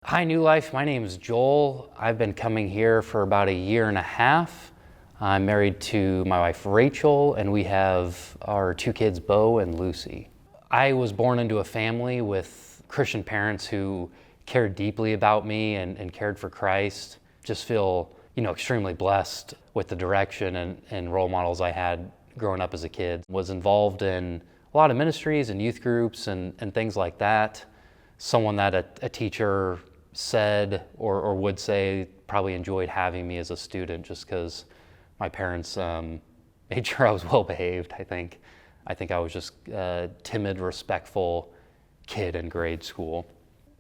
Hi, New Life. My name is Joel. I've been coming here for about a year and a half. I'm married to my wife, Rachel, and we have our two kids, Bo and Lucy. I was born into a family with Christian parents who cared deeply about me and cared for Christ. Just feel, extremely blessed with the direction and role models I had growing up as a kid. Was involved in a lot of ministries and youth groups and things like that. Someone that a teacher said or would say probably enjoyed having me as a student just because my parents made sure I was well behaved, I think. I think I was just a timid, respectful kid in grade school.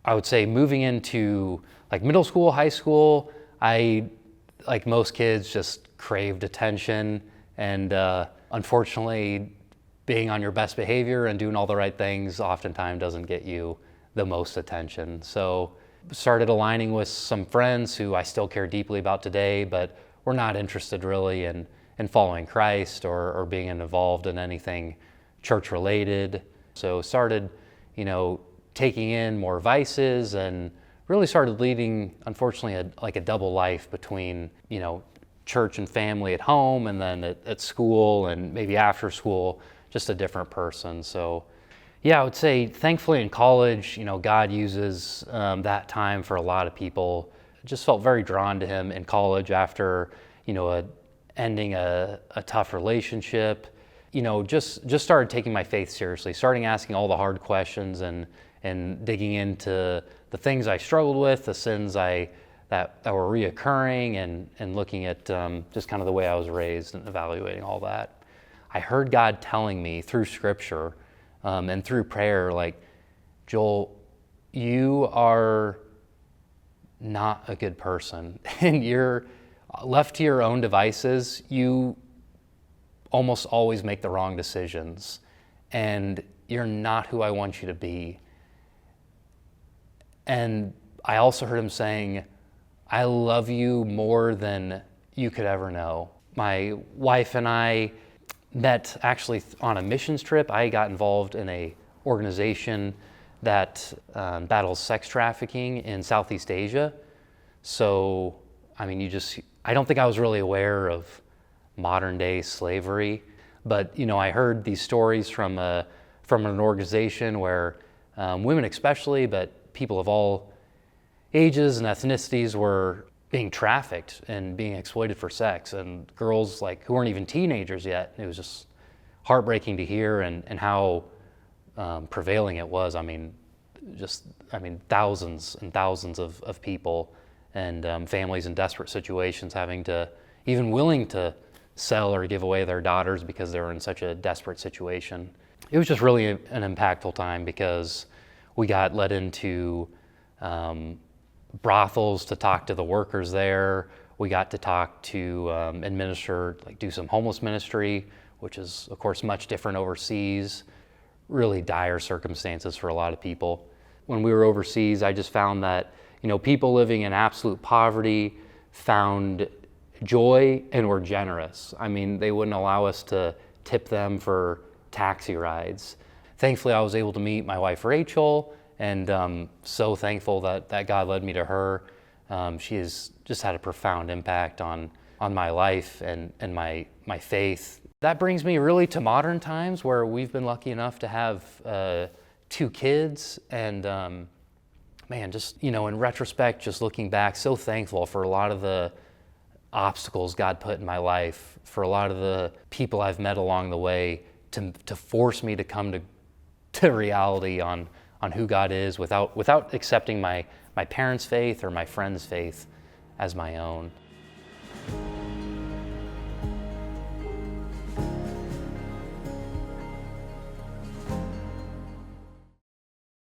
I would say moving into like middle school, high school, I, like most kids, just craved attention, and unfortunately being on your best behavior and doing all the right things oftentimes doesn't get you the most attention. So started aligning with some friends who I still care deeply about today, but were not interested really in following Christ or being involved in anything church related. So started, taking in more vices and really started leading, unfortunately, a double life between, church and family at home and then at school and maybe after school, just a different person. So yeah, I would say thankfully in college, God uses that time for a lot of people. Just felt very drawn to him in college after, ending a tough relationship. Just started taking my faith seriously, starting asking all the hard questions and digging into the things I struggled with, the sins that were reoccurring, and looking at just kind of the way I was raised and evaluating all that. I heard God telling me through Scripture and through prayer, like, Joel, you are not a good person, and you're left to your own devices. You almost always make the wrong decisions, and you're not who I want you to be. And I also heard him saying, I love you more than you could ever know. My wife and I met actually on a missions trip. I got involved in a organization that battles sex trafficking in Southeast Asia. So, I don't think I was really aware of modern day slavery, but I heard these stories from an organization where women especially, but people of all ages and ethnicities were being trafficked and being exploited for sex, and girls who weren't even teenagers yet. It was just heartbreaking to hear and how prevailing it was. Thousands and thousands of people and families in desperate situations having to, even willing to sell or give away their daughters because they were in such a desperate situation. It was just really an impactful time because we got led into brothels to talk to the workers there. We got to talk to administer, do some homeless ministry, which is of course much different overseas. Really dire circumstances for a lot of people. When we were overseas, I just found that people living in absolute poverty found joy and were generous. They wouldn't allow us to tip them for taxi rides. Thankfully, I was able to meet my wife Rachel, and so thankful that God led me to her. She has just had a profound impact on my life and my faith. That brings me really to modern times where we've been lucky enough to have two kids, and in retrospect, just looking back, so thankful for a lot of the obstacles God put in my life, for a lot of the people I've met along the way to force me to come to reality on who God is without accepting my parents' faith or my friends' faith as my own.